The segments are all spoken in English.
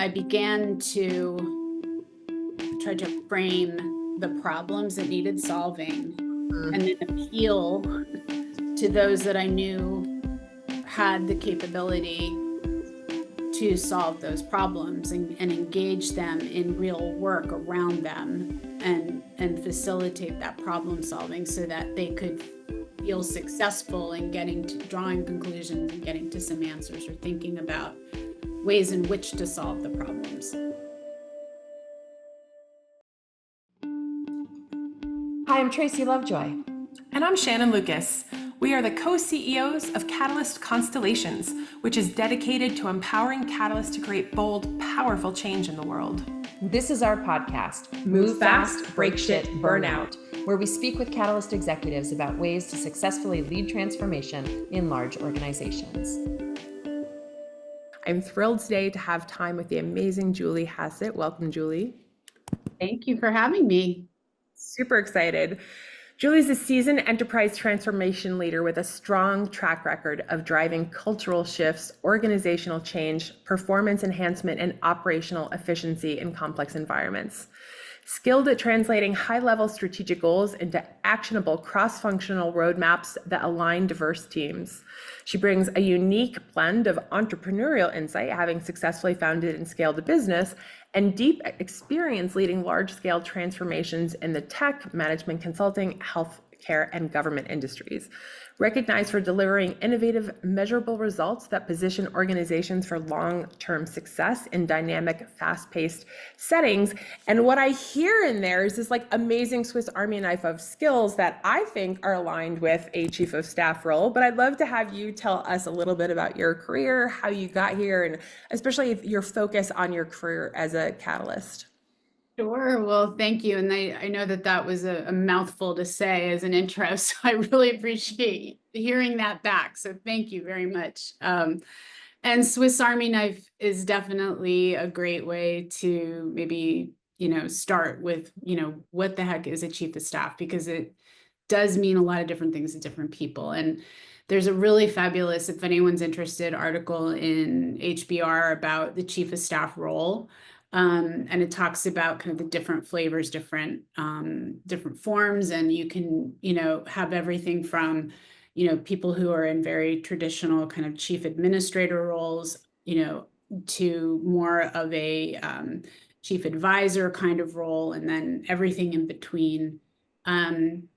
I began to try to frame the problems that needed solving and then appeal to those that I knew had the capability to solve those problems and engage them in real work around them and facilitate that problem solving so that they could feel successful in getting to drawing conclusions and getting to some answers or thinking about ways in which to solve the problems. Hi, I'm Tracy Lovejoy. And I'm Shannon Lucas. We are the co-CEOs of Catalyst Constellations, which is dedicated to empowering Catalyst to create bold, powerful change in the world. This is our podcast, Move Fast, Break Shit, Burn Out, where we speak with Catalyst executives about ways to successfully lead transformation in large organizations. I'm thrilled today to have time with the amazing Julie Hassett. Welcome, Julie. Thank you for having me. Super excited. Julie's a seasoned enterprise transformation leader with a strong track record of driving cultural shifts, organizational change, performance enhancement, and operational efficiency in complex environments. Skilled at translating high-level strategic goals into actionable cross-functional roadmaps that align diverse teams. She brings a unique blend of entrepreneurial insight, having successfully founded and scaled a business, and deep experience leading large-scale transformations in the tech, management consulting, healthcare, and government industries. Recognized for delivering innovative, measurable results that position organizations for long-term success in dynamic, fast-paced settings. And what I hear in there is this like amazing Swiss Army knife of skills that I think are aligned with a chief of staff role. But I'd love to have you tell us a little bit about your career, how you got here, and especially your focus on your career as a catalyst. Sure. Well, thank you. And I know that was a mouthful to say as an intro, so I really appreciate hearing that back. So thank you very much. And Swiss Army knife is definitely a great way to maybe, start with, what the heck is a chief of staff? Because it does mean a lot of different things to different people. And there's a really fabulous, if anyone's interested, article in HBR about the chief of staff role. And it talks about kind of the different flavors, different forms, and you can, have everything from, people who are in very traditional kind of chief administrator roles, to more of a chief advisor kind of role, and then everything in between. And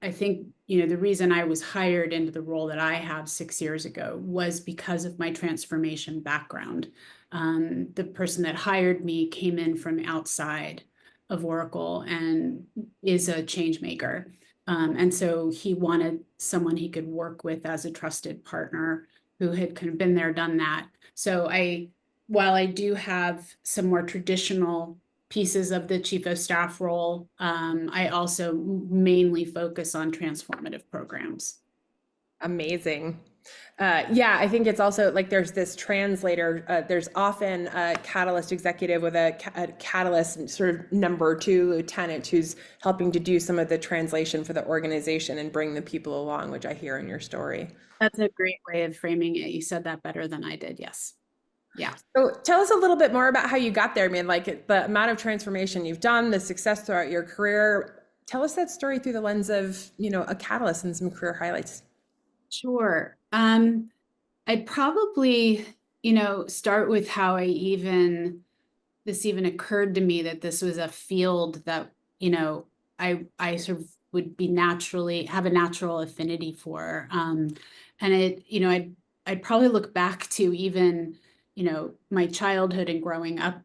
I think, the reason I was hired into the role that I have 6 years ago was because of my transformation background. The person that hired me came in from outside of Oracle and is a change maker. And so he wanted someone he could work with as a trusted partner who had kind of been there, done that. So while I do have some more traditional pieces of the chief of staff role, I also mainly focus on transformative programs. Amazing. Yeah, I think it's also like there's this translator. There's often a catalyst executive with a catalyst sort of number 2 lieutenant who's helping to do some of the translation for the organization and bring the people along, which I hear in your story. That's a great way of framing it. You said that better than I did. Yes. Yeah. So tell us a little bit more about how you got there. I mean, like the amount of transformation you've done, the success throughout your career. Tell us that story through the lens of, a catalyst and some career highlights. Sure. I'd probably, start with how this even occurred to me that this was a field that, I sort of would have a natural affinity for. And I'd probably look back to even, my childhood and growing up,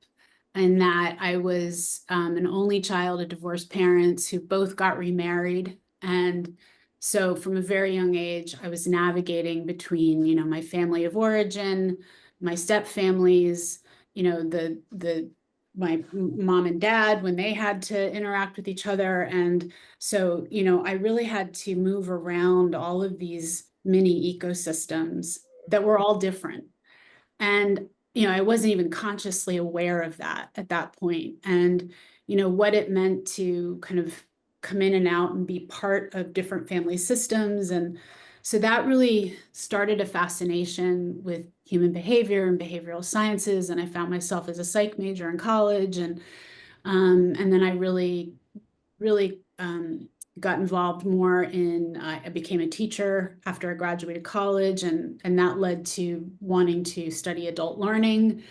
and that I was an only child of divorced parents who both got remarried. And so from a very young age, I was navigating between, my family of origin, my step families, my mom and dad when they had to interact with each other. And so, I really had to move around all of these mini ecosystems that were all different. And, I wasn't even consciously aware of that at that point. And, what it meant to kind of come in and out and be part of different family systems and So that really started a fascination with human behavior and behavioral sciences. And I found myself as a psych major in college. And then I really got involved more in, I became a teacher after I graduated college, and that led to wanting to study adult learning.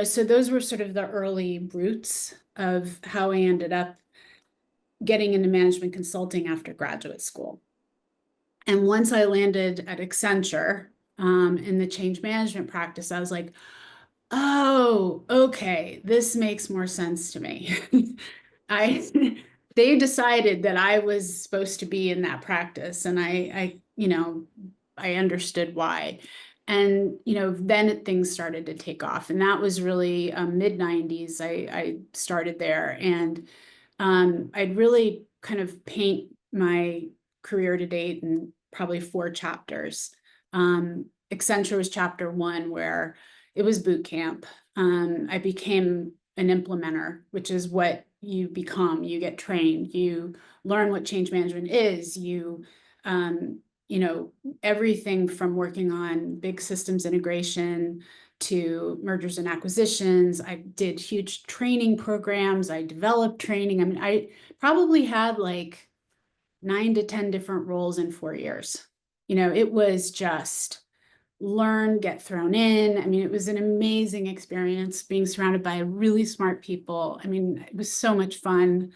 So those were sort of the early roots of how I ended up getting into management consulting after graduate school. And once I landed at Accenture in the change management practice, I was like, oh, okay, this makes more sense to me. I they decided that I was supposed to be in that practice, and I understood why. And then things started to take off, and that was really mid 90s. I started there, and I'd really kind of paint my career to date in probably 4 chapters. Accenture was chapter 1, where it was boot camp. I became an implementer, which is what you become. You get trained, you learn what change management is, um, everything from working on big systems integration to mergers and acquisitions. I did huge training programs. I developed training. I mean, I probably had like 9 to 10 different roles in 4 years. It was just learn, get thrown in. I mean, it was an amazing experience being surrounded by really smart people. I mean, it was so much fun.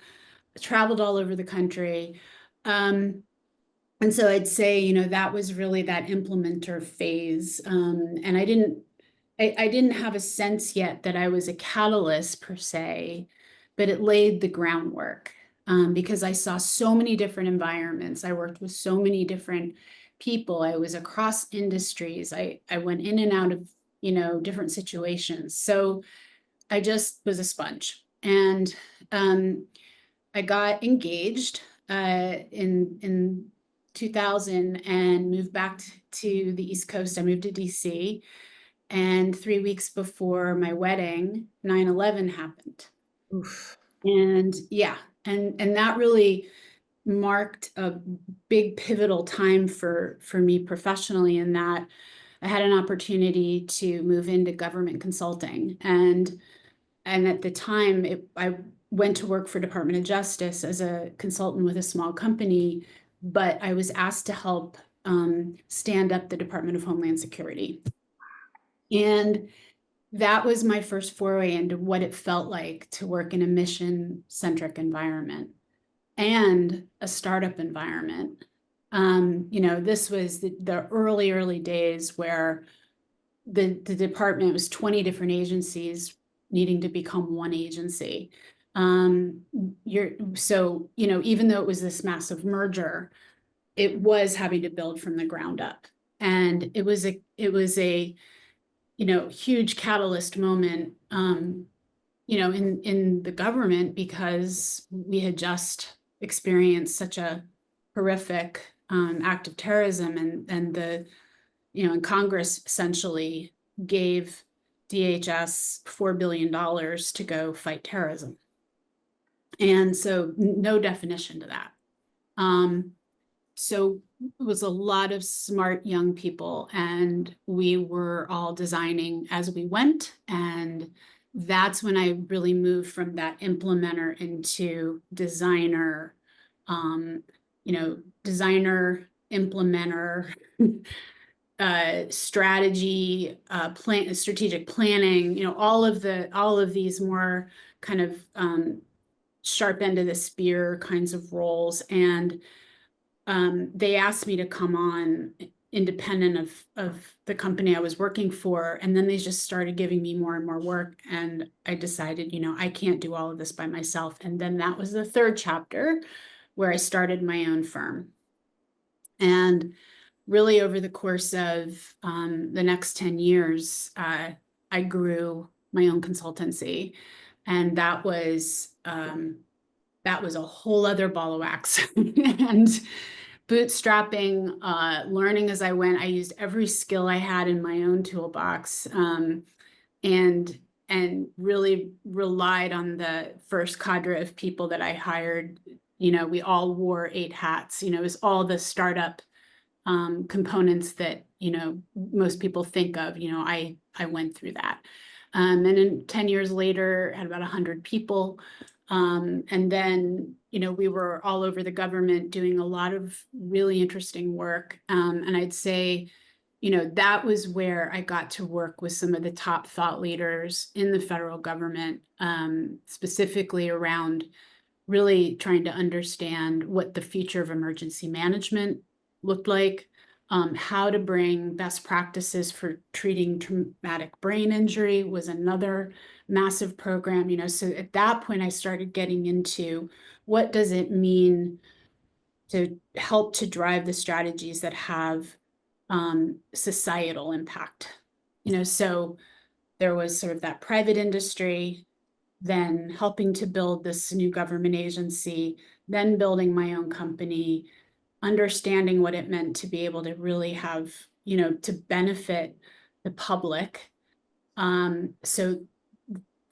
I traveled all over the country. And so I'd say, that was really that implementer phase. And I didn't have a sense yet that I was a catalyst per se, but it laid the groundwork, because I saw so many different environments. I worked with so many different people. I was across industries. I went in and out of, different situations. So I just was a sponge. And I got engaged in 2000 and moved back to the East Coast. I moved to DC. And 3 weeks before my wedding, 9/11 happened. Oof. And yeah, and that really marked a big pivotal time for me professionally, in that I had an opportunity to move into government consulting. And at the time, I went to work for Department of Justice as a consultant with a small company, but I was asked to help stand up the Department of Homeland Security. And that was my first foray into what it felt like to work in a mission-centric environment and a startup environment. This was the early days where the department was 20 different agencies needing to become one agency. Even though it was this massive merger, it was having to build from the ground up. And it was a huge catalyst moment, in the government, because we had just experienced such a horrific act of terrorism, and Congress essentially gave DHS $4 billion to go fight terrorism. And so no definition to that. So it was a lot of smart young people, and we were all designing as we went. And that's when I really moved from that implementer into designer, designer, implementer, strategy, strategic planning, all of these more kind of sharp end of the spear kinds of roles. And they asked me to come on independent of the company I was working for. And then they just started giving me more and more work. And I decided, I can't do all of this by myself. And then that was the 3rd chapter, where I started my own firm. And really over the course of the next 10 years, I grew my own consultancy. And that was a whole other ball of wax. And bootstrapping, learning as I went. I used every skill I had in my own toolbox, and really relied on the first cadre of people that I hired. We all wore 8 hats. It was all the startup components that, most people think of. I went through that. And then 10 years later, had about 100 people. And then, we were all over the government doing a lot of really interesting work. And I'd say, that was where I got to work with some of the top thought leaders in the federal government, specifically around really trying to understand what the future of emergency management looked like, how to bring best practices for treating traumatic brain injury was another massive program. So at that point, I started getting into what does it mean to help to drive the strategies that have societal impact. So there was sort of that private industry, then helping to build this new government agency, then building my own company, understanding what it meant to be able to really have, to benefit the public. So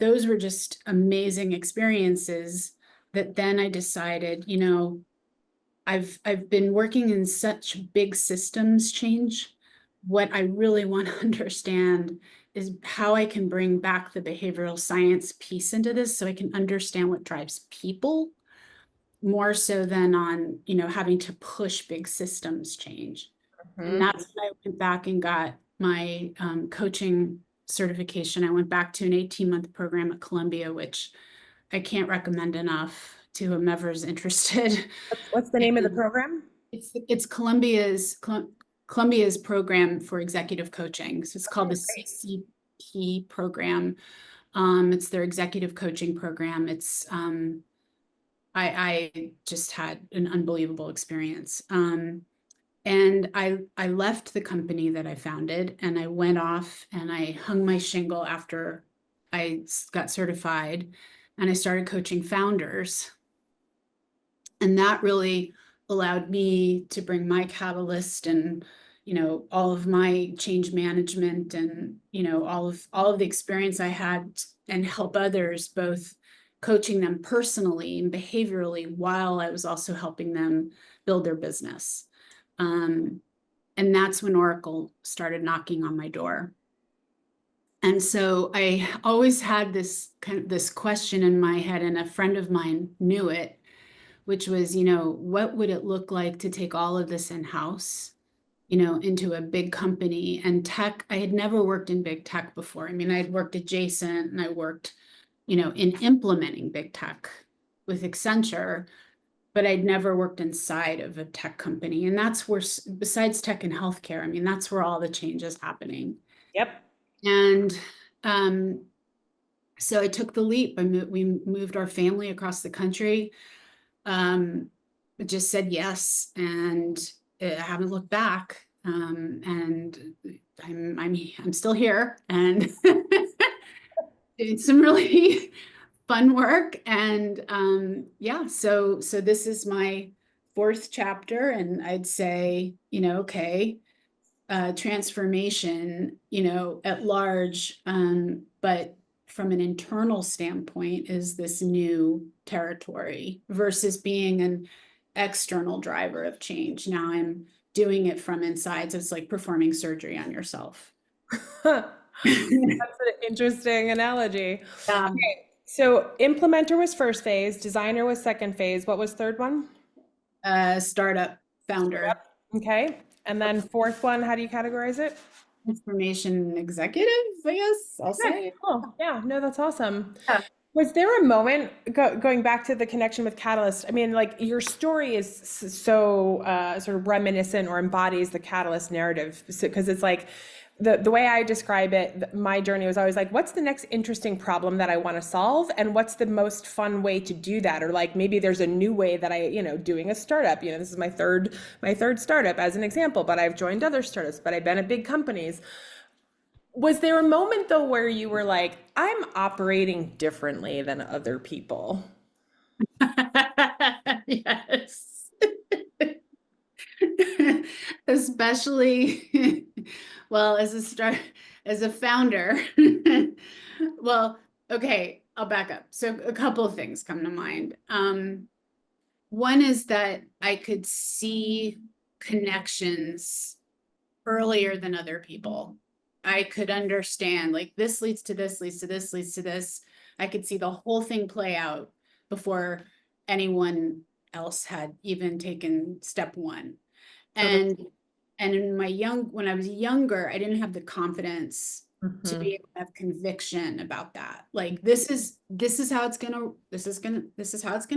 those were just amazing experiences that then I decided, I've been working in such big systems change. What I really want to understand is how I can bring back the behavioral science piece into this so I can understand what drives people more so than on, having to push big systems change. And that's when I went back and got my coaching certification. I went back to an 18-month program at Columbia, which I can't recommend enough to whomever's interested. What's the name of the program? It's Columbia's program for executive coaching. So it's called the CCP program. It's their executive coaching program. It's I just had an unbelievable experience. And I left the company that I founded and I went off and I hung my shingle after I got certified and I started coaching founders. And that really allowed me to bring my catalyst and, all of my change management and, all of the experience I had and help others, both coaching them personally and behaviorally while I was also helping them build their business. And that's when Oracle started knocking on my door. And so I always had this question in my head, and a friend of mine knew it, which was, what would it look like to take all of this in-house, into a big company and tech? I had never worked in big tech before. I mean, I'd worked adjacent and I worked, in implementing big tech with Accenture, but I'd never worked inside of a tech company. And that's where, besides tech and healthcare, I mean, that's where all the change is happening. Yep. And so I took the leap. We moved our family across the country. Just said yes, and I haven't looked back. And I'm still here and doing some really fun work. And so this is my fourth chapter, and I'd say, transformation, at large, but from an internal standpoint is this new territory versus being an external driver of change. Now I'm doing it from inside. So it's like performing surgery on yourself. That's an interesting analogy. Okay. So implementer was first phase, designer was second phase. What was third one? Startup founder. Okay. And then fourth one, how do you categorize it? Transformation executive, I guess I'll say. Cool. Yeah, no, that's awesome. Yeah. Was there a moment, going back to the connection with Catalyst, I mean, like your story is so sort of reminiscent or embodies the Catalyst narrative, because it's like, the way I describe it, my journey was always like, what's the next interesting problem that I want to solve? And what's the most fun way to do that? Or like, maybe there's a new way that I, doing a startup, this is my third startup as an example, but I've joined other startups, but I've been at big companies. Was there a moment though, where you were like, I'm operating differently than other people? Yes. Especially, well, as a founder. Well, okay, I'll back up. So a couple of things come to mind. One is that I could see connections earlier than other people. I could understand, like, this leads to this, leads to this, leads to this. I could see the whole thing play out before anyone else had even taken step one. And in when I was younger, I didn't have the confidence to be able to have conviction about that. Like, this is how it's gonna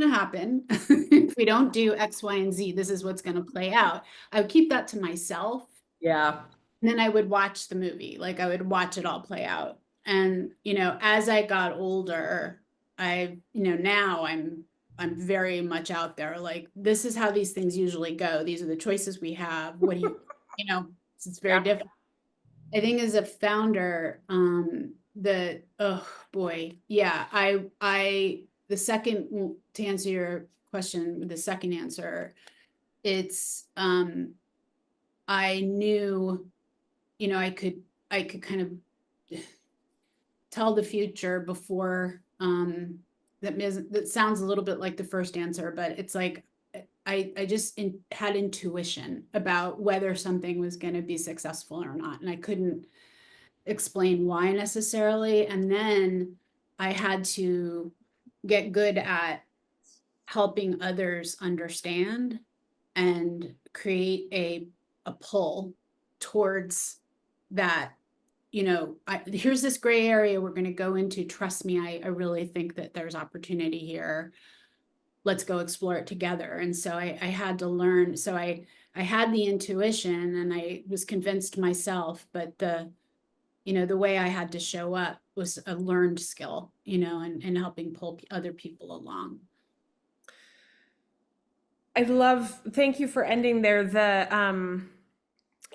happen. If we don't do X, Y, and Z, this is what's gonna play out. I would keep that to myself. Yeah. And then I would watch the movie, like I would watch it all play out. And, as I got older, now I'm very much out there. Like, this is how these things usually go. These are the choices we have. What do it's very different. I think as a founder, oh boy, yeah, the second, to answer your question, the second answer, it's, I knew, I could kind of tell the future before, that sounds a little bit like the first answer, but it's like, I just had intuition about whether something was going to be successful or not. And I couldn't explain why necessarily. And then I had to get good at helping others understand and create a pull towards that. Here's this gray area we're going to go into. Trust me, I really think that there's opportunity here. Let's go explore it together. And so I had to learn. So I had the intuition and I was convinced myself, but the way I had to show up was a learned skill, and helping pull other people along. Thank you for ending there.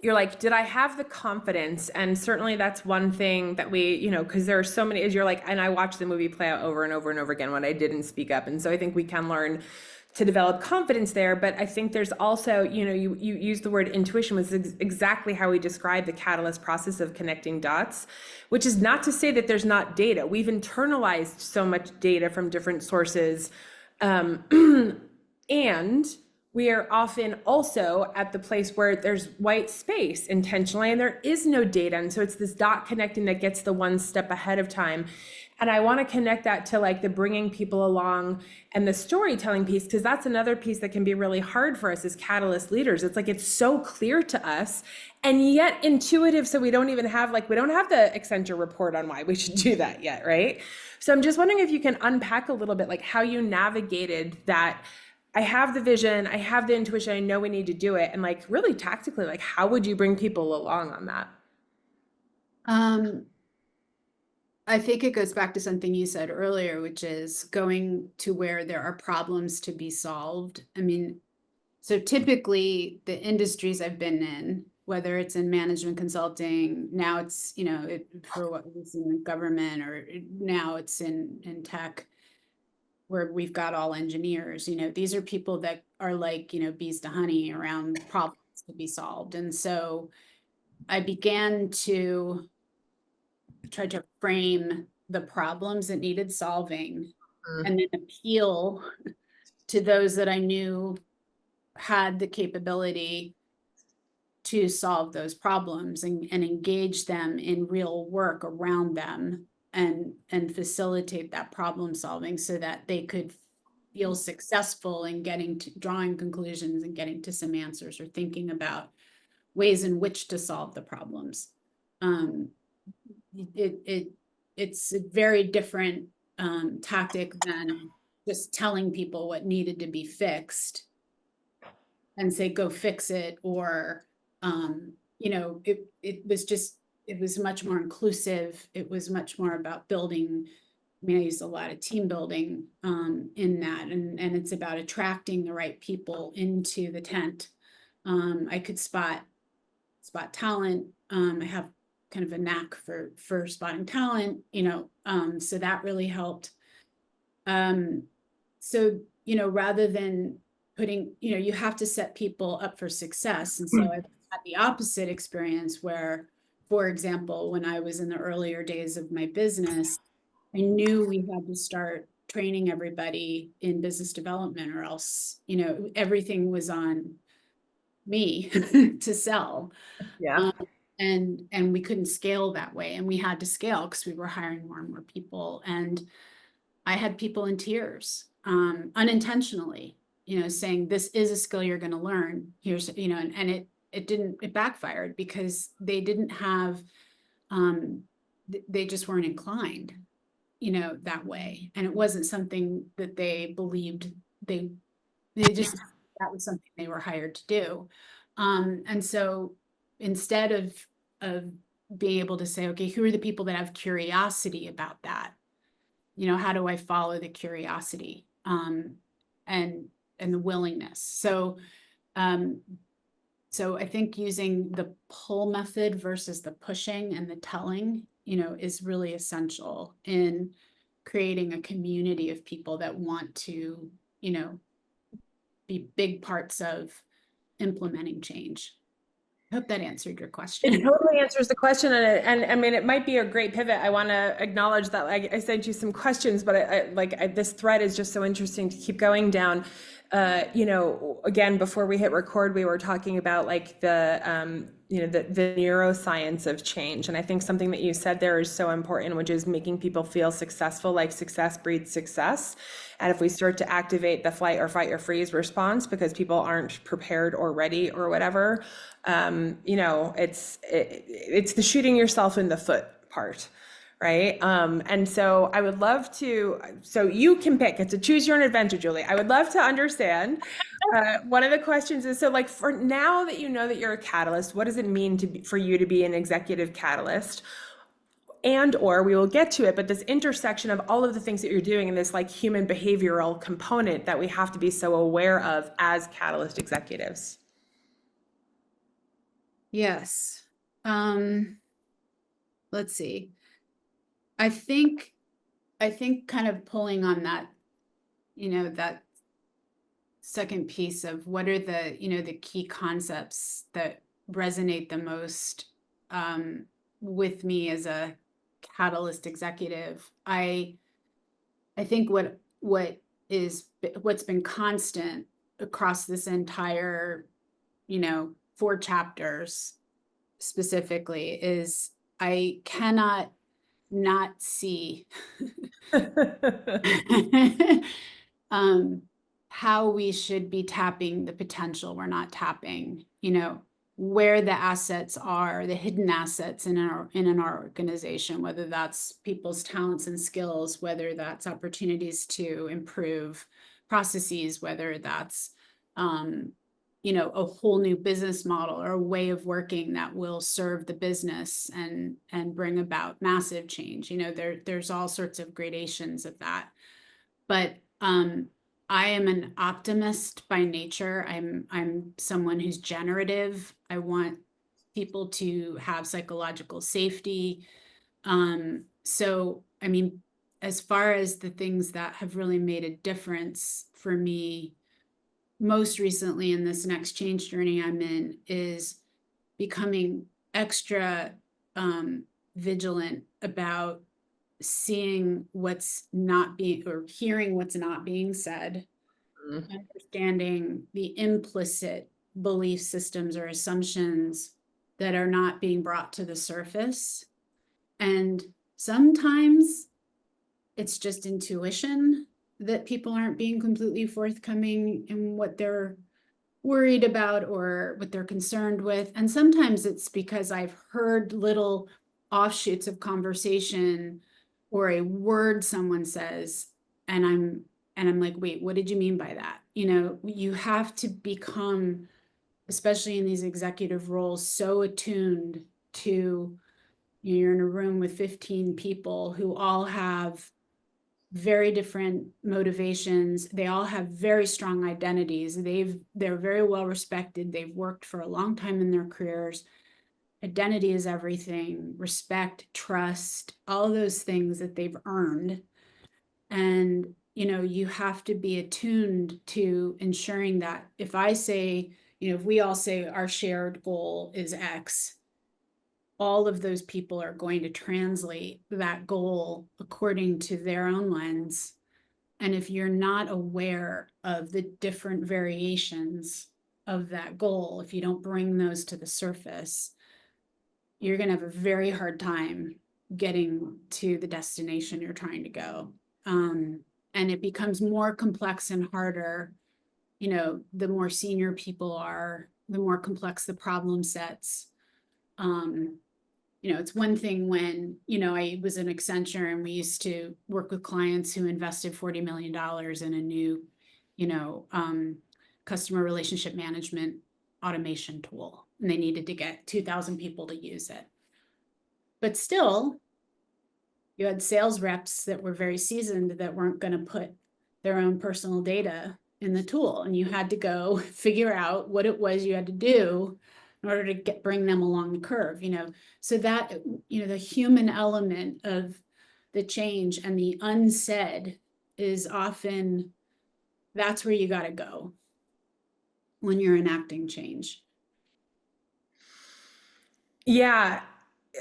You're like, did I have the confidence? And certainly that's one thing that we, because there are so many, as you're like, and I watched the movie play out over and over and over again when I didn't speak up. And so I think we can learn to develop confidence there. But I think there's also, you use the word intuition, was exactly how we describe the catalyst process of connecting dots, which is not to say that there's not data. We've internalized so much data from different sources. And we are often also at the place where there's white space intentionally and there is no data. And so it's this dot connecting that gets the one step ahead of time. And I want to connect that to like the bringing people along and the storytelling piece, because that's another piece that can be really hard for us as catalyst leaders. It's like, it's so clear to us and yet intuitive. So we don't even have we don't have the Accenture report on why we should do that yet, right? So I'm just wondering if you can unpack a little bit like how you navigated that. I have the vision, I have the intuition, I know we need to do it. And like really tactically, like how would you bring people along on that? I think it goes back to something you said earlier, which is going to where there are problems to be solved. I mean, so typically the industries I've been in, whether it's in management consulting, now it's, for what was in the government, or now it's in tech, where we've got all engineers, these are people that are like, bees to honey around problems to be solved. And so I began to try to frame the problems that needed solving and then appeal to those that I knew had the capability to solve those problems and engage them in real work around them. And facilitate that problem solving so that they could feel successful in drawing conclusions and getting to some answers or thinking about ways in which to solve the problems. It's a very different tactic than just telling people what needed to be fixed and say, go fix it. Or, it was much more inclusive. It was much more about building. I mean, I used a lot of team building in that, and it's about attracting the right people into the tent. I could spot talent. I have kind of a knack for spotting talent, so that really helped. So, rather than putting, you have to set people up for success. And so I've had the opposite experience where, for example, when I was in the earlier days of my business, I knew we had to start training everybody in business development, or else, everything was on me to sell. Yeah. And we couldn't scale that way. And we had to scale because we were hiring more and more people. And I had people in tears, unintentionally, saying, this is a skill you're going to learn. Here's, and it backfired because they didn't have, they just weren't inclined, that way. And it wasn't something that they believed they just, that was something they were hired to do. And so instead of being able to say, okay, who are the people that have curiosity about that? How do I follow the curiosity, and the willingness? So I think using the pull method versus the pushing and the telling, is really essential in creating a community of people that want to, be big parts of implementing change. I hope that answered your question. It totally answers the question, and I mean, it might be a great pivot. I want to acknowledge that I sent you some questions, but this thread is just so interesting to keep going down. Again, before we hit record, we were talking about like the neuroscience of change, and I think something that you said there is so important, which is making people feel successful. Like success breeds success. And if we start to activate the flight or fight or freeze response because people aren't prepared or ready or whatever, it's the shooting yourself in the foot part, right? And so I would love to, so you can pick, it's a choose your own adventure, Julie. I would love to understand, one of the questions is, so like for now that you know that you're a catalyst, what does it mean for you to be an executive catalyst? And, or we will get to it, but this intersection of all of the things that you're doing in this like human behavioral component that we have to be so aware of as catalyst executives. Yes. Let's see. I think kind of pulling on that, that second piece of what are the, the key concepts that resonate the most, with me as a catalyst executive. I think what's been constant across this entire, 4 chapters specifically is I cannot not see how we should be tapping the potential we're not tapping, where the assets are, the hidden assets in our organization, whether that's people's talents and skills, whether that's opportunities to improve processes, whether that's a whole new business model or a way of working that will serve the business and bring about massive change. There's all sorts of gradations of that. But I am an optimist by nature. I'm someone who's generative. I want people to have psychological safety. So, I mean, as far as the things that have really made a difference for me, most recently in this next change journey I'm in, is becoming extra vigilant about seeing what's not being, or hearing what's not being said, understanding the implicit belief systems or assumptions that are not being brought to the surface. And sometimes it's just intuition that people aren't being completely forthcoming in what they're worried about or what they're concerned with. And sometimes it's because I've heard little offshoots of conversation or a word someone says, and I'm like, wait, what did you mean by that? You have to become, especially in these executive roles, so attuned to, you're in a room with 15 people who all have very different motivations. They all have very strong identities. They're very well respected. They've worked for a long time in their careers. Identity is everything. Respect, trust, all those things that they've earned. And, you have to be attuned to ensuring that if I say, if we all say our shared goal is X, all of those people are going to translate that goal according to their own lens. And if you're not aware of the different variations of that goal, if you don't bring those to the surface, you're going to have a very hard time getting to the destination you're trying to go. And it becomes more complex and harder, the more senior people are, the more complex the problem sets. It's one thing when, I was in Accenture and we used to work with clients who invested $40 million in a new, customer relationship management automation tool, and they needed to get 2,000 people to use it. But still, you had sales reps that were very seasoned that weren't going to put their own personal data in the tool, and you had to go figure out what it was you had to do in order to bring them along the curve, so that, the human element of the change and the unsaid is often, that's where you got to go when you're enacting change. Yeah.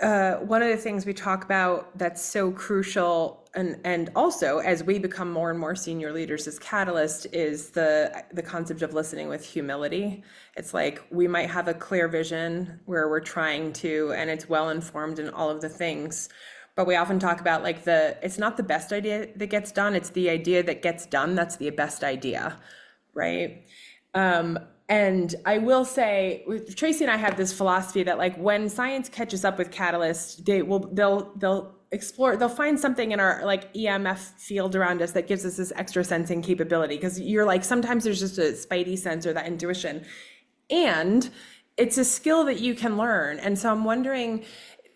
One of the things we talk about that's so crucial, and also as we become more and more senior leaders as Catalyst, is the concept of listening with humility. It's like we might have a clear vision where we're trying to, and it's well informed in all of the things, but we often talk about like it's not the best idea that gets done, it's the idea that gets done that's the best idea, right? And I will say, Tracy and I have this philosophy that like when science catches up with Catalyst, they'll explore, they'll find something in our like EMF field around us that gives us this extra sensing capability. Because you're like, sometimes there's just a spidey sense or that intuition, and it's a skill that you can learn. And so I'm wondering,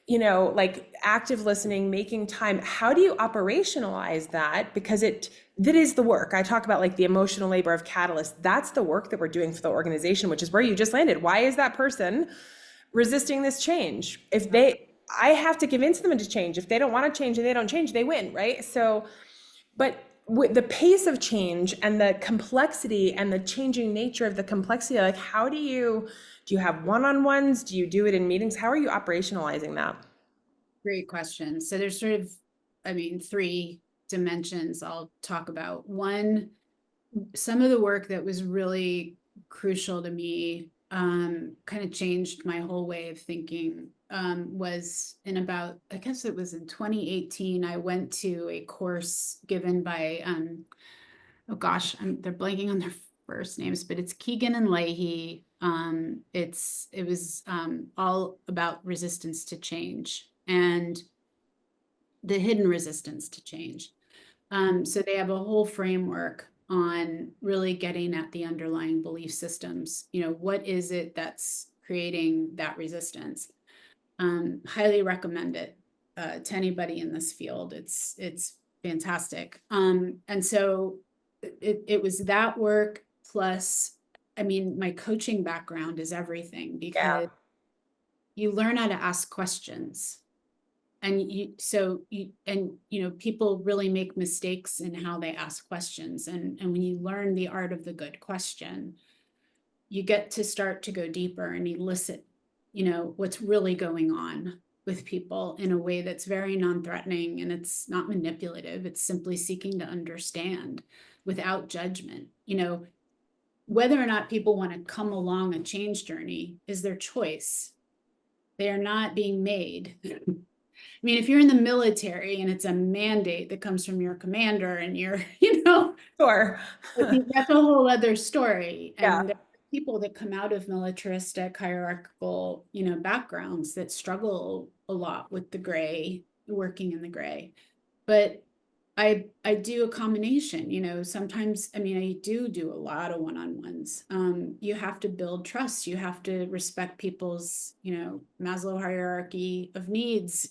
like active listening, making time, how do you operationalize that? Because that is the work. I talk about like the emotional labor of Catalyst. That's the work that we're doing for the organization, which is where you just landed. Why is that person resisting this change? I have to convince them to change. If they don't want to change and they don't change, they win, right? So, but with the pace of change and the complexity and the changing nature of the complexity, like how do you have one-on-ones? Do you do it in meetings? How are you operationalizing that? Great question. So there's sort of, three dimensions I'll talk about. One, some of the work that was really crucial to me, kind of changed my whole way of thinking, was I guess it was in 2018, I went to a course given by, oh gosh, they're blanking on their first names, but it's Keegan and Leahy. It was all about resistance to change and the hidden resistance to change. So they have a whole framework on really getting at the underlying belief systems. What is it that's creating that resistance? Highly recommend it to anybody in this field. It's fantastic. And so it was that work plus, my coaching background is everything, because you learn how to ask questions. And people really make mistakes in how they ask questions. And when you learn the art of the good question, you get to start to go deeper and elicit, what's really going on with people in a way that's very non-threatening, and it's not manipulative. It's simply seeking to understand without judgment. Whether or not people want to come along a change journey is their choice. They are not being made. If you're in the military and it's a mandate that comes from your commander and you're, Sure. that's a whole other story. Yeah. And there are people that come out of militaristic, hierarchical, backgrounds that struggle a lot with the gray, working in the gray. But I do a combination, sometimes, I do a lot of one-on-ones. You have to build trust. You have to respect people's, Maslow hierarchy of needs,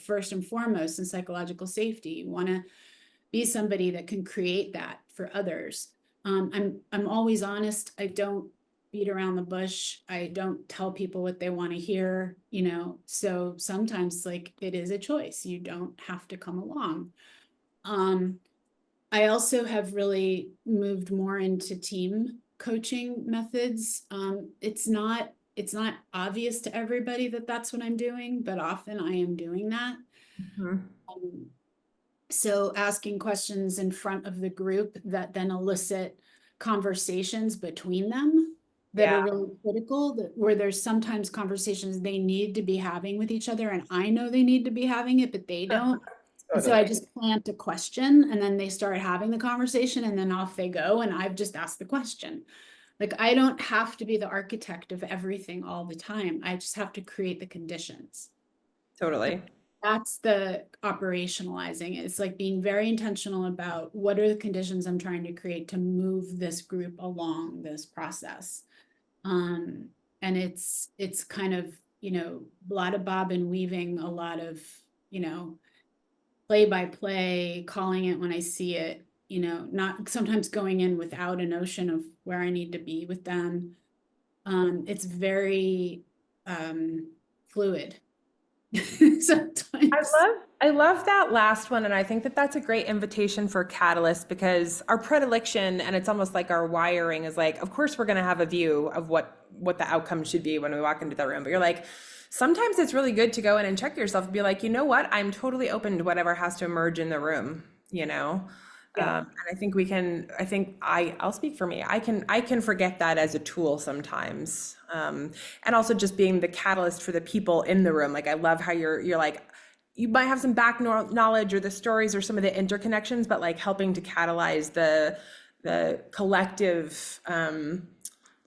first and foremost, in psychological safety. You want to be somebody that can create that for others. I'm always honest. I don't beat around the bush. I don't tell people what they want to hear, so sometimes like it is a choice. You don't have to come along. I also have really moved more into team coaching methods. It's not obvious to everybody that that's what I'm doing, but often I am doing that. Mm-hmm. So asking questions in front of the group that then elicit conversations between them. that are really critical, where there's sometimes conversations they need to be having with each other, and I know they need to be having it, but they don't. And so I just plant a question, and then they start having the conversation, and then off they go, and I've just asked the question. Like, I don't have to be the architect of everything all the time. I just have to create the conditions. Totally. That's the operationalizing. It's like being very intentional about what are the conditions I'm trying to create to move this group along this process. And it's kind of, a lot of bob and weaving, a lot of, play by play, calling it when I see it, not sometimes going in without a notion of where I need to be with them. It's very fluid. Sometimes. I love that last one, and I think that that's a great invitation for Catalyst, because our predilection, and it's almost like our wiring, is like, of course we're going to have a view of what the outcome should be when we walk into the room, but you're like, sometimes it's really good to go in and check yourself and be like, you know what, I'm totally open to whatever has to emerge in the room, Yeah. And I think I'll speak for me. I can forget that as a tool sometimes. And also just being the catalyst for the people in the room. Like, I love how you're like, you might have some back knowledge or the stories or some of the interconnections, but like helping to catalyze the collective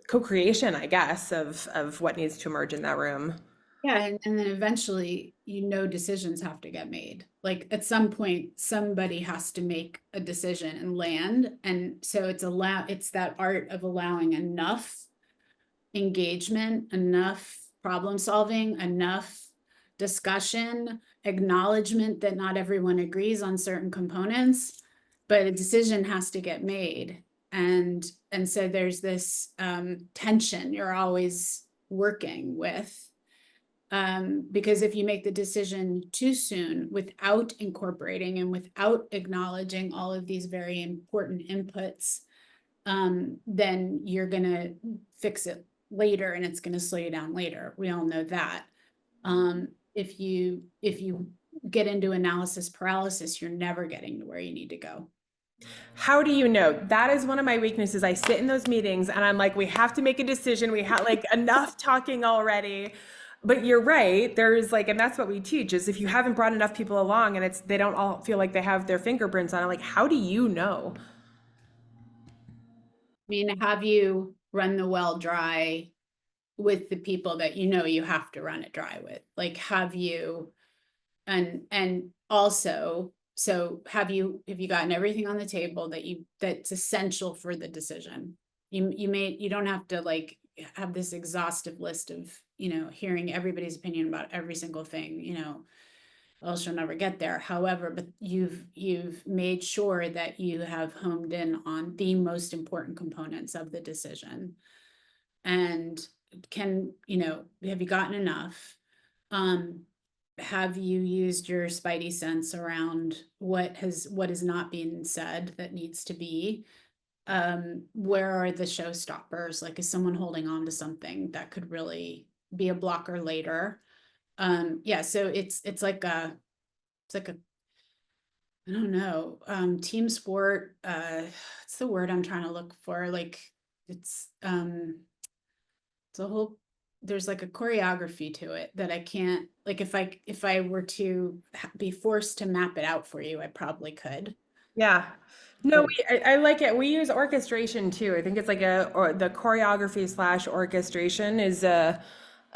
co-creation, I guess, of what needs to emerge in that room. Yeah, and then eventually, decisions have to get made. Like, at some point, somebody has to make a decision and land. And so it's that art of allowing enough engagement, enough problem solving, enough discussion, acknowledgement that not everyone agrees on certain components, but a decision has to get made. And so there's this tension you're always working with. Because if you make the decision too soon without incorporating and without acknowledging all of these very important inputs, then you're going to fix it later and it's going to slow you down later. We all know that. If you get into analysis paralysis, you're never getting to where you need to go. How do you know? That is one of my weaknesses. I sit in those meetings and I'm like, we have to make a decision. We have like enough talking already. But you're right. There's like, and that's what we teach, is if you haven't brought enough people along and they don't all feel like they have their fingerprints on it, like, how do you know? I mean, have you run the well dry with the people that you have to run it dry with? Like, have you, and also, so have you gotten everything on the table that's essential for the decision? You don't have to like have this exhaustive list of, hearing everybody's opinion about every single thing, else you'll never get there. However, but you've made sure that you have homed in on the most important components of the decision. And have you gotten enough? Have you used your spidey sense around what is not being said that needs to be? Where are the showstoppers? Like, is someone holding on to something that could really be a blocker later? Yeah, so it's like a I don't know, team sport. It's the word I'm trying to look for. Like, it's a whole, there's like a choreography to it that I can't, like, if I were to be forced to map it out for you, I probably could. Yeah. No, I like it. We use orchestration too. I think it's like the choreography / orchestration is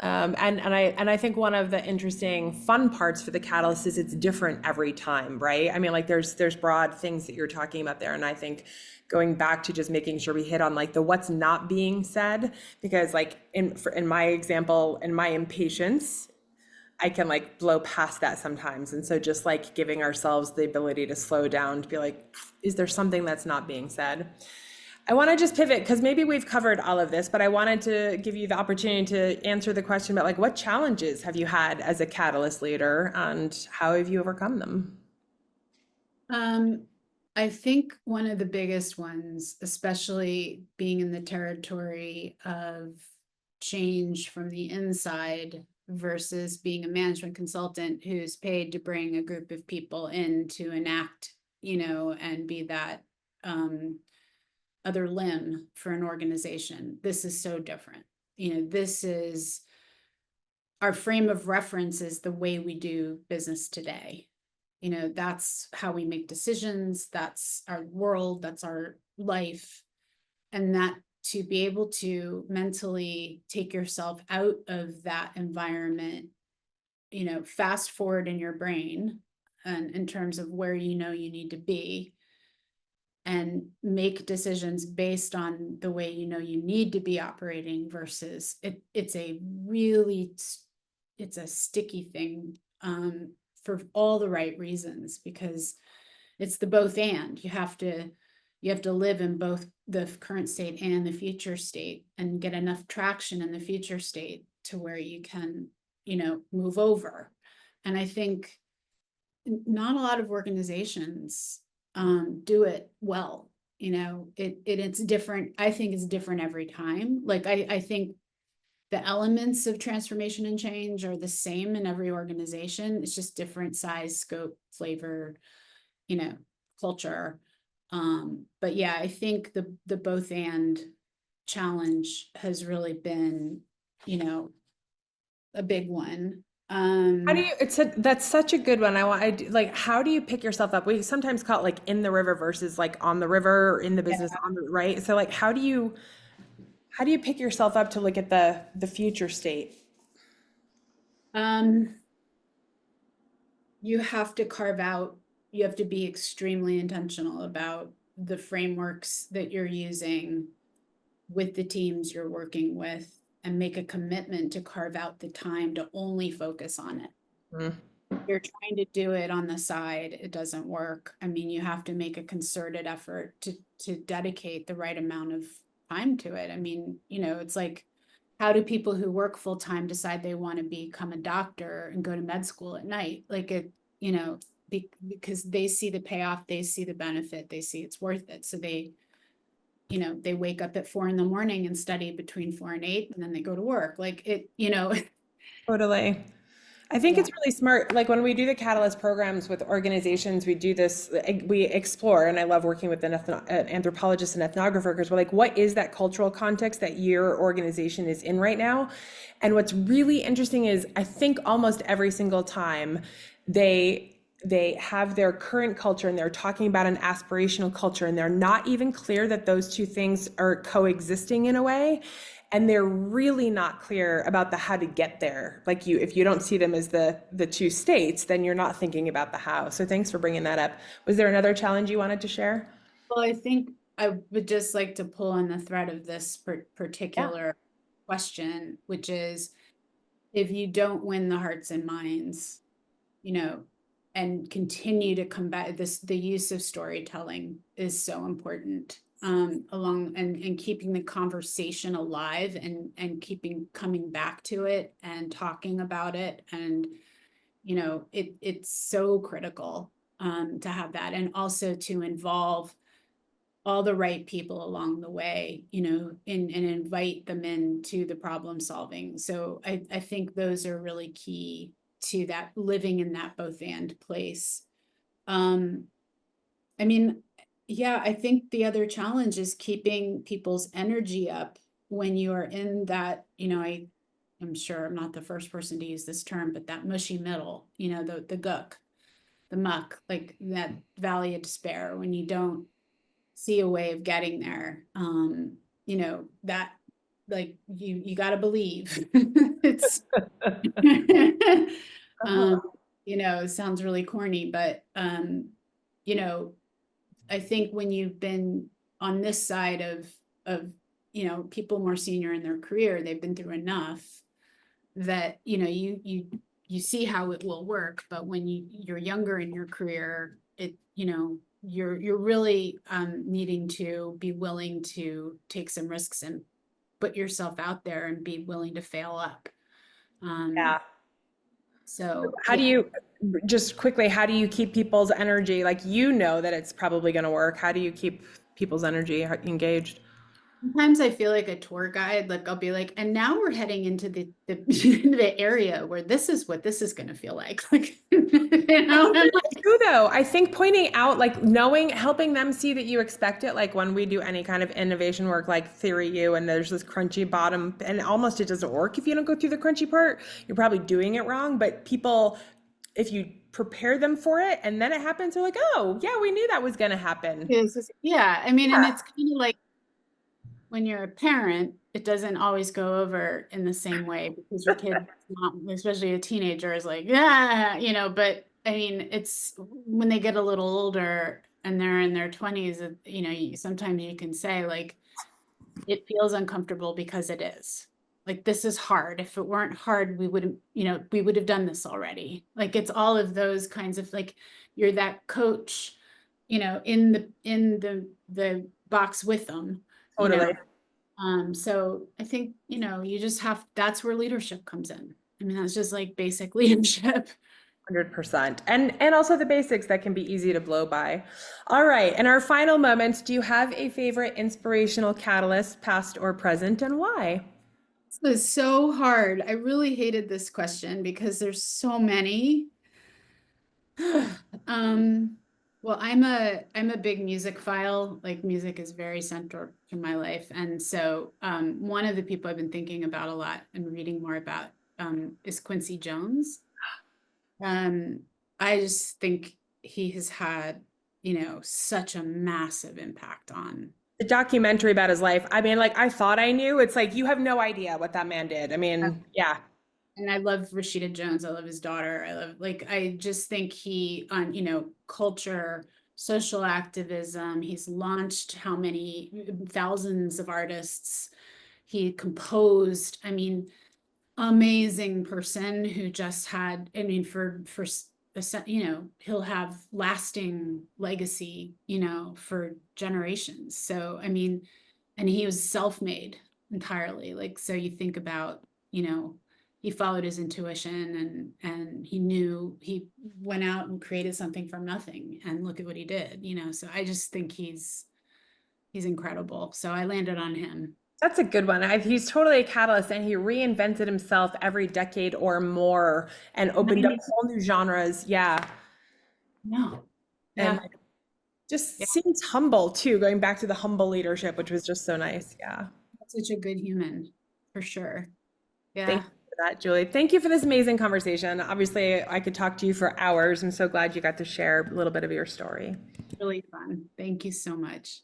and I think one of the interesting fun parts for the catalyst is it's different every time, right? I mean, like there's broad things that you're talking about there, and I think going back to just making sure we hit on like the what's not being said, because like in my example, in my impatience, I can like blow past that sometimes. And so just like giving ourselves the ability to slow down, to be like, is there something that's not being said? I want to just pivot because maybe we've covered all of this, but I wanted to give you the opportunity to answer the question about like, what challenges have you had as a catalyst leader and how have you overcome them? I think one of the biggest ones, especially being in the territory of change from the inside versus being a management consultant who's paid to bring a group of people in to enact, and be that other limb for an organization. This is so different. This is our frame of reference is the way we do business today. That's how we make decisions. That's our world. That's our life. And that to be able to mentally take yourself out of that environment, fast forward in your brain and in terms of where you need to be, and make decisions based on the way you need to be operating versus it's a sticky thing for all the right reasons, because it's the both and you have to live in both the current state and the future state, and get enough traction in the future state to where you can move over. And I think not a lot of organizations do it well. It's different. I think it's different every time. Like I think the elements of transformation and change are the same in every organization. It's just different size, scope, flavor, culture. But yeah, I think the both and challenge has really been, a big one. How do you, that's such a good one. Like, how do you pick yourself up? We sometimes call it like in the river versus like on the river, or in the business on the right. So like, how do you pick yourself up to look at the future state? You have to be extremely intentional about the frameworks that you're using with the teams you're working with, and make a commitment to carve out the time to only focus on it. You're trying to do it on the side, it doesn't work. I mean, you have to make a concerted effort to dedicate the right amount of time to it. I mean, it's like, how do people who work full time decide they want to become a doctor and go to med school at night? Like because they see the payoff, they see the benefit, they see it's worth it. So they wake up at 4 a.m. and study between 4 and 8, and then they go to work. Like Totally. I think it's really smart. Like when we do the Catalyst programs with organizations, we do this, we explore, and I love working with an anthropologist and ethnographer, because we're like, what is that cultural context that your organization is in right now? And what's really interesting is I think almost every single time they have their current culture and they're talking about an aspirational culture, and they're not even clear that those two things are coexisting in a way. And they're really not clear about the how to get there. Like if you don't see them as the two states, then you're not thinking about the how. So thanks for bringing that up. Was there another challenge you wanted to share? Well, I think I would just like to pull on the thread of this particular question, which is, if you don't win the hearts and minds, and continue to combat this, the use of storytelling is so important, along and keeping the conversation alive, and coming back to it and talking about it. And, it's so critical, to have that, and also to involve all the right people along the way, and invite them into the problem solving. So I think those are really key to that, living in that both and place. I mean, yeah, I think the other challenge is keeping people's energy up when you are in that, I'm sure I'm not the first person to use this term, but that mushy middle, the gook, the muck, like that valley of despair, when you don't see a way of getting there. That, like, you got to believe. It's it sounds really corny, but I think when you've been on this side of people more senior in their career, they've been through enough that you see how it will work. But when you're younger in your career, you're really needing to be willing to take some risks and put yourself out there and be willing to fail up. So how do you, just quickly, how do you keep people's energy? Like, that it's probably going to work. How do you keep people's energy engaged? Sometimes I feel like a tour guide, like I'll be like, and now we're heading into the the area where this is what this is going to feel like. Like, you know, I'm like, True though, I think pointing out, like knowing, helping them see that you expect it, like when we do any kind of innovation work, like Theory U, and there's this crunchy bottom, and almost it doesn't work if you don't go through the crunchy part. You're probably doing it wrong, but people, if you prepare them for it and then it happens, they're like, oh yeah, we knew that was going to happen. yeah, I mean, and Yeah. it's kind of like when you're a parent, it doesn't always go over in the same way because your kid, not, especially a teenager, is like, yeah, you know, but I mean, it's when they get a little older and they're in their 20s, you know, sometimes you can say like, it feels uncomfortable because it is. Like, this is hard. If it weren't hard, we wouldn't, you know, we would have done this already. Like, it's all of those kinds of like, you're that coach, you know, in the box with them, you know. Totally. So I think, you know, you just have, that's where leadership comes in. I mean, that's just like basic leadership. 100%. And also the basics that can be easy to blow by. All right. In our final moments, do you have a favorite inspirational catalyst, past or present, and why? This was so hard. I really hated this question because there's so many. Um, well, I'm a big music file. Like, music is very central to my life. And so one of the people I've been thinking about a lot and reading more about is Quincy Jones. Um, I just think he has had, you know, such a massive impact on. The documentary about his life. I mean, like, I thought I knew. It's like, you have no idea what that man did. I mean, yeah. And I love Rashida Jones. I love his daughter. I love, like, I just think he, on, you know, culture, social activism, he's launched how many thousands of artists he composed. I mean, amazing person who just had, I mean, for you know, he'll have lasting legacy, you know, for generations. So, I mean, and he was self-made entirely. Like, so you think about, you know, he followed his intuition and he knew, he went out and created something from nothing, and look at what he did, you know. So I just think he's incredible. So I landed on him. That's a good one. He's totally a catalyst, and he reinvented himself every decade or more and opened up whole new genres. Yeah. No. And Yeah. like, just seems humble too, going back to the humble leadership, which was just so nice. Yeah. Such a good human, for sure. Thank Yeah. you for that, Julie. Thank you for this amazing conversation. Obviously, I could talk to you for hours. I'm so glad you got to share a little bit of your story. Really fun. Thank you so much.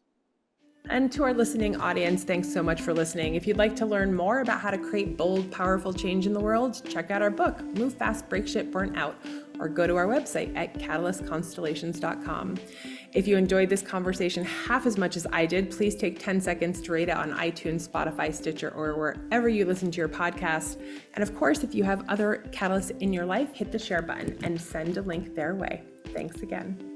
And to our listening audience, thanks so much for listening. If you'd like to learn more about how to create bold, powerful change in the world, check out our book, Move Fast, Break Shit, Burn Out, or go to our website at catalystconstellations.com. If you enjoyed this conversation half as much as I did, please take 10 seconds to rate it on iTunes, Spotify, Stitcher, or wherever you listen to your podcast. And of course, if you have other catalysts in your life, hit the share button and send a link their way. Thanks again.